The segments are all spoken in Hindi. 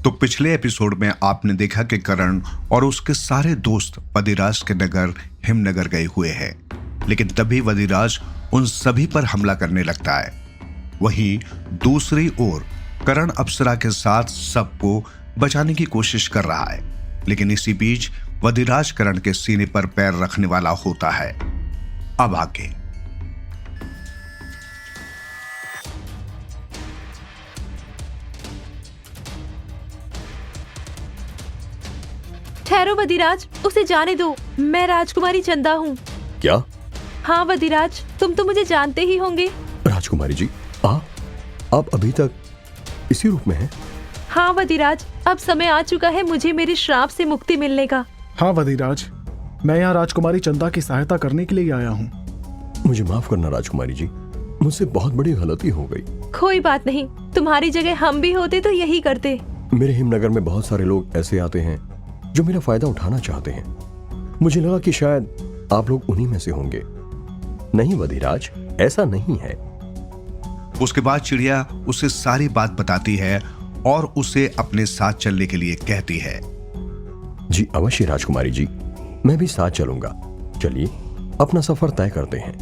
तो पिछले एपिसोड में आपने देखा कि करण और उसके सारे दोस्त वदिराज के नगर हिमनगर गए हुए हैं, लेकिन तभी वदिराज उन सभी पर हमला करने लगता है। वहीं दूसरी ओर करण अप्सरा के साथ सबको बचाने की कोशिश कर रहा है, लेकिन इसी बीच वदिराज करण के सीने पर पैर रखने वाला होता है। अब आगे ठहरो वदिराज, उसे जाने दो। मैं राजकुमारी चंदा हूँ। क्या? हाँ वदिराज, तुम तो मुझे जानते ही होंगे। राजकुमारी जी, आप अभी तक इसी रूप में हैं? हाँ वदिराज, अब समय आ चुका है मुझे मेरे श्राप से मुक्ति मिलने का। हाँ वदिराज, मैं यहाँ राजकुमारी चंदा की सहायता करने के लिए आया हूँ। मुझे माफ करना राजकुमारी जी, मुझसे बहुत बड़ी गलती हो गई। कोई बात नहीं, तुम्हारी जगह हम भी होते तो यही करते। मेरे हिमनगर में बहुत सारे लोग ऐसे आते हैं जो मेरा फायदा उठाना चाहते हैं। मुझे लगा कि शायद आप लोग उन्हीं में से होंगे। नहीं वदिराज, ऐसा नहीं है। उसके बाद चिड़िया उसे सारी बात बताती है और उसे अपने साथ चलने के लिए कहती है। जी अवश्य राजकुमारी जी, मैं भी साथ चलूंगा। चलिए अपना सफर तय करते हैं।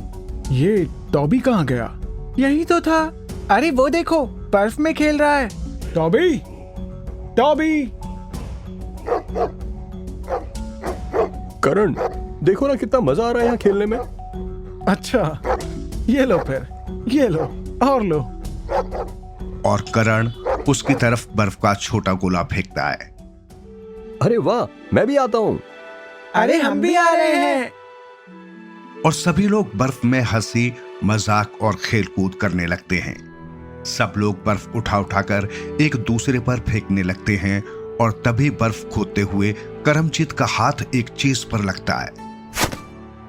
ये टॉबी कहाँ गया? यही तो था। अरे वो देखो, बर्फ में खेल रहा है। Toby, Toby! करण, देखो ना कितना मजा आ रहा है यहाँ खेलने में। अच्छा, ये लो फिर, ये लो और लो। और करण उसकी तरफ बर्फ का छोटा गोला फेंकता है। अरे वाह, मैं भी आता हूँ। अरे हम भी आ रहे हैं। और सभी लोग बर्फ में हंसी मजाक और खेलकूद करने लगते हैं। सब लोग बर्फ उठा उठाकर एक दूसरे पर फेंकने लगते हैं और तभी बर्फ खोदते हुए करमजीत का हाथ एक चीज पर लगता है।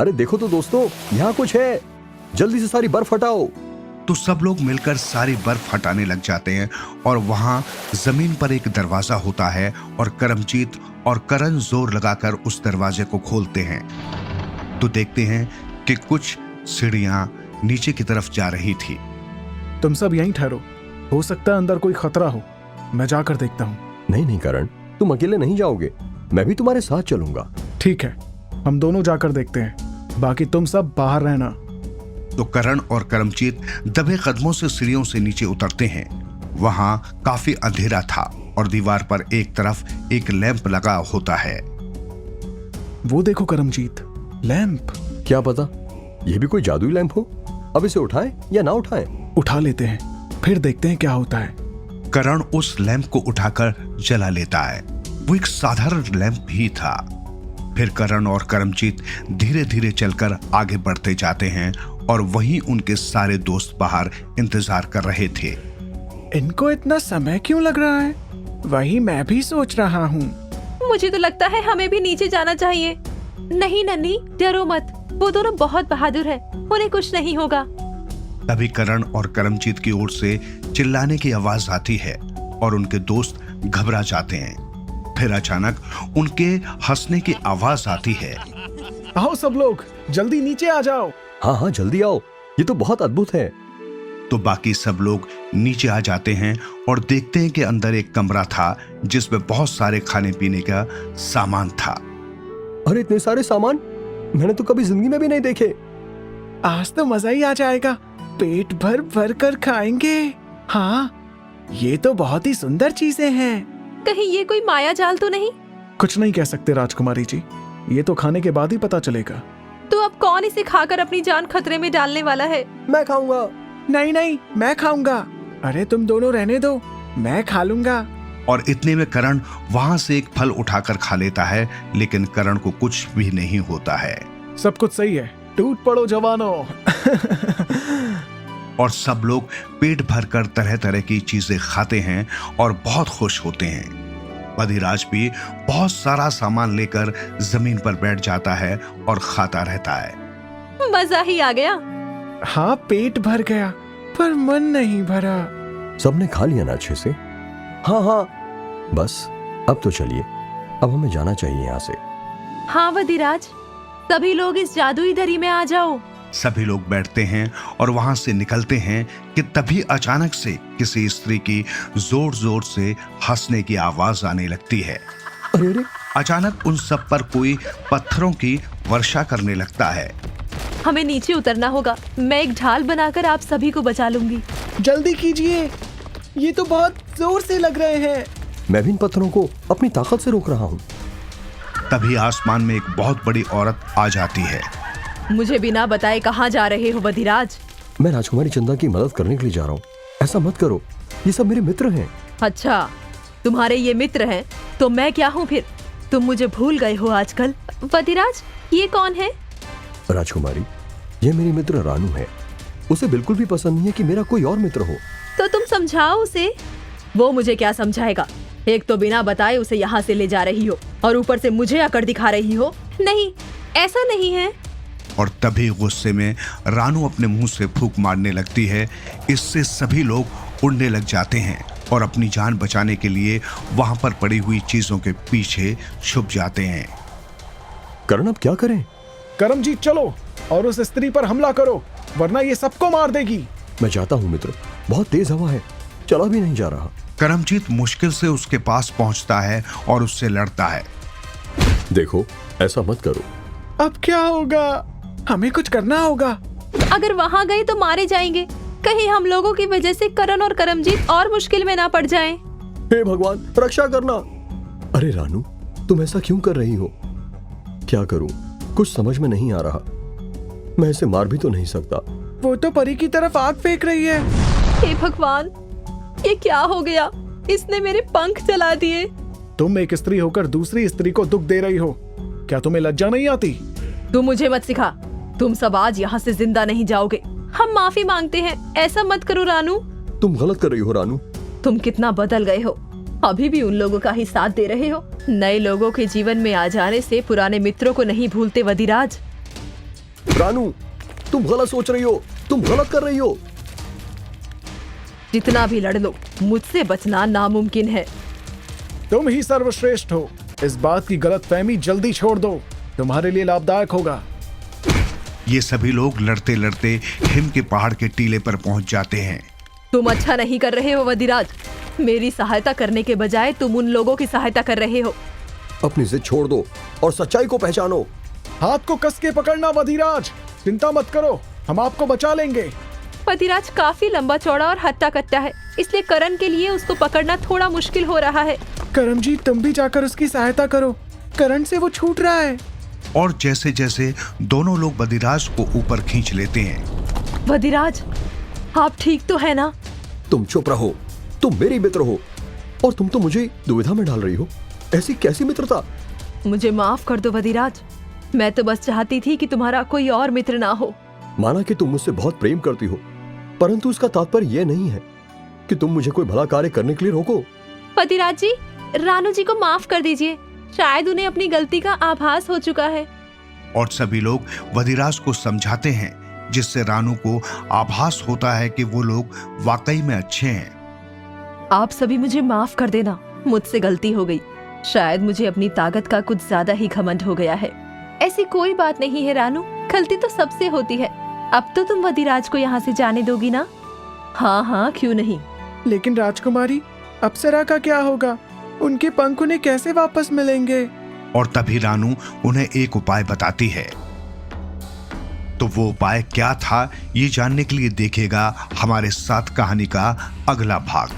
अरे देखो तो दोस्तों, यहाँ कुछ है, जल्दी से सारी बर्फ हटाओ। तो सब लोग मिलकर सारी बर्फ हटाने लग जाते हैं और वहां जमीन पर एक दरवाजा होता है और करमजीत और करण जोर लगाकर उस दरवाजे को खोलते हैं। तो देखते हैं कि कुछ सीढ़ियां नीचे की तरफ जा रही थी। तुम सब यहीं ठहरो, हो सकता है अंदर कोई खतरा हो। मैं जाकर देखता हूँ। नहीं नहीं करण, तुम अकेले नहीं जाओगे, मैं भी तुम्हारे साथ चलूंगा। ठीक है, हम दोनों जाकर देखते हैं, बाकी तुम सब बाहर रहना। तो करण और करमजीत दबे कदमों से सीढ़ियों से नीचे उतरते हैं। वहां काफी अंधेरा था और दीवार पर एक तरफ एक लैंप लगा होता है। वो देखो करमजीत, लैंप। क्या पता ये भी कोई जादुई लैंप हो। अब इसे उठाएं या ना उठाएं? उठा लेते हैं, फिर देखते हैं क्या होता है। करण उस लैंप को उठाकर जला लेता है। वो एक साधारण लैंप ही था। फिर करण और करमजीत धीरे धीरे चलकर आगे बढ़ते जाते हैं और वहीं उनके सारे दोस्त बाहर इंतजार कर रहे थे। इनको इतना समय क्यों लग रहा है? वही मैं भी सोच रहा हूँ। मुझे तो लगता है हमें भी नीचे जाना चाहिए। नहीं नन्ही, डरो मत, वो दोनों बहुत बहादुर हैं, उन्हें कुछ नहीं होगा। तभी करण और करमजीत की ओर से चिल्लाने की आवाज आती है और उनके दोस्त घबरा जाते हैं। फिर अचानक उनके हंसने की आवाज आती है। आओ सब लोग, जल्दी नीचे आ जाओ। हाँ हाँ जल्दी आओ, ये तो बहुत अद्भुत है। तो बाकी सब लोग नीचे आ जाते हैं और देखते हैं कि अंदर एक कमरा था जिसमें बहुत सारे खाने पीने का सामान था। अरे इतने सारे सामान मैंने तो कभी जिंदगी में भी नहीं देखे। आज तो मजा ही आ जाएगा, पेट भर भर कर खाएंगे। हाँ, ये तो बहुत ही सुंदर चीजें हैं। कहीं ये कोई माया जाल तो नहीं? कुछ नहीं कह सकते राजकुमारी जी, ये तो खाने के बाद ही पता चलेगा। तो अब कौन इसे खाकर अपनी जान खतरे में डालने वाला है? मैं खाऊंगा। नहीं नहीं, मैं खाऊंगा। अरे तुम दोनों रहने दो, मैं खा लूंगा। और इतने में करण वहां से एक फल उठाकर खा लेता है, लेकिन करण को कुछ भी नहीं होता है। सब कुछ सही है, टूट पड़ो जवानों। और सब लोग पेट भरकर तरह तरह की चीजें खाते हैं और बहुत खुश होते हैं। वदिराज भी बहुत सारा सामान लेकर जमीन पर बैठ जाता है और खाता रहता है। मजा ही आ गया। हाँ, पेट भर गया पर मन नहीं भरा। सबने खा लिया ना अच्छे से? हाँ हाँ, बस अब तो चलिए, अब हमें जाना चाहिए यहाँ से। हाँ वदिराज, सभी लोग इस जादुई दरी में आ जाओ। सभी लोग बैठते हैं और वहां से निकलते हैं कि तभी अचानक से किसी स्त्री की जोर जोर से हंसने की आवाज आने लगती है। अरे अरे, अचानक उन सब पर कोई पत्थरों की वर्षा करने लगता है। हमें नीचे उतरना होगा। मैं एक ढाल बनाकर आप सभी को बचा लूंगी। जल्दी कीजिए, ये तो बहुत जोर से लग रहे हैं। मैं भी इन पत्थरों को अपनी ताकत से रोक रहा हूँ। तभी आसमान में एक बहुत बड़ी औरत आ जाती है। मुझे बिना बताए कहाँ जा रहे हो बधिराज? मैं राजकुमारी चंदा की मदद करने के लिए जा रहा हूँ। ऐसा मत करो, ये सब मेरे मित्र हैं। अच्छा, तुम्हारे ये मित्र हैं तो मैं क्या हूँ फिर? तुम मुझे भूल गए हो आजकल। बधिराज, ये कौन है? राजकुमारी, ये मेरी मित्र रानू है। उसे बिल्कुल भी पसंद नहीं है कि मेरा कोई और मित्र हो। तो तुम समझाओ उसे। वो मुझे क्या समझाएगा? एक तो बिना बताए उसे यहाँ से ले जा रही हो और ऊपर से मुझे अकड़ दिखा रही हो। नहीं, ऐसा नहीं है। और तभी गुस्से में रानू अपने मुंह से फूंक मारने लगती है। इससे सभी लोग उड़ने लग जाते हैं और अपनी जान बचाने के लिए वहां पर पड़ी हुई चीजों के पीछे छुप जाते हैं। करण, अब क्या करें? करमजीत, चलो और उस स्त्री पर हमला करो, वरना ये सबको मार देगी। मैं जाता हूँ मित्र, बहुत तेज हवा है, चला भी नहीं जा रहा। करमजीत मुश्किल से उसके पास पहुंचता है और उससे लड़ता है। देखो, ऐसा मत करो। अब क्या होगा? हमें कुछ करना होगा। अगर वहाँ गए तो मारे जाएंगे। कहीं हम लोगों की वजह से करण और करमजीत और मुश्किल में ना पड़ जाएं। हे भगवान, रक्षा करना। अरे रानू, तुम ऐसा क्यों कर रही हो? क्या करूं, कुछ समझ में नहीं आ रहा। मैं इसे मार भी तो नहीं सकता। वो तो परी की तरफ आग फेंक रही है। हे भगवान, ये क्या हो गया? इसने मेरे पंख जला दिए। तुम एक स्त्री होकर दूसरी स्त्री को दुख दे रही हो। क्या तुम्हें लज्जा नहीं आती? तुम मुझे मत सिखा। तुम सब आज यहाँ से जिंदा नहीं जाओगे। हम माफी मांगते हैं। ऐसा मत करो रानू। तुम गलत कर रही हो रानू। तुम कितना बदल गए हो। अभी भी उन लोगों का ही साथ दे रहे हो। नए लोगों के जीवन में आ जाने से पुराने मित्रों को नहीं भूलते वधिराज। रानू, तुम गलत सोच रही हो, तुम गलत कर रही हो। जितना भी लड़ लो, मुझसे बचना नामुमकिन है। तुम ही सर्वश्रेष्ठ हो। इस बात की गलतफहमी जल्दी छोड़ दो, तुम्हारे लिए लाभदायक होगा। ये सभी लोग लड़ते लड़ते हिम के पहाड़ के टीले पर पहुंच जाते हैं। तुम अच्छा नहीं कर रहे हो वधिराज। मेरी सहायता करने के बजाय तुम उन लोगों की सहायता कर रहे हो। अपनी जिद छोड़ दो और सच्चाई को पहचानो। हाथ को कस के पकड़ना वधिराज। चिंता मत करो, हम आपको बचा लेंगे। वधिराज काफी लंबा चौड़ा और हट्टा कट्टा है, इसलिए करण के लिए उसको पकड़ना थोड़ा मुश्किल हो रहा है। करमजीत, तुम भी जाकर उसकी सहायता करो। करण से वो छूट रहा है। और जैसे जैसे दोनों लोग वधिराज को ऊपर खींच लेते हैं। वधिराज, आप ठीक तो है ना? तुम चुप रहो, तुम मेरी मित्र हो और तुम तो मुझे दुविधा में डाल रही हो। ऐसी कैसी मित्रता? मुझे माफ कर दो वधिराज। मैं तो बस चाहती थी कि तुम्हारा कोई और मित्र ना हो। माना कि तुम मुझसे बहुत प्रेम करती हो, परंतु इसका तात्पर्य यह नहीं है कि तुम मुझे कोई भला कार्य करने के लिए रोको। वधिराज जी, रानू जी को माफ कर दीजिए। शायद उन्हें अपनी गलती का आभास हो चुका है। और सभी लोग वधिराज को समझाते हैं, जिससे रानू को आभास होता है कि वो लोग वाकई में अच्छे हैं। आप सभी मुझे माफ कर देना, मुझसे गलती हो गई। शायद मुझे अपनी ताकत का कुछ ज्यादा ही घमंड हो गया है। ऐसी कोई बात नहीं है रानू, गलती तो सबसे होती है। अब तो तुम वधिराज को यहाँ से जाने दोगी ना? हाँ हाँ, क्यों नहीं। लेकिन राजकुमारी, अप्सरा का क्या होगा? उनके पंख उन्हें कैसे वापस मिलेंगे? और तभी रानू उन्हें एक उपाय बताती है। तो वो उपाय क्या था, ये जानने के लिए देखिएगा हमारे साथ कहानी का अगला भाग।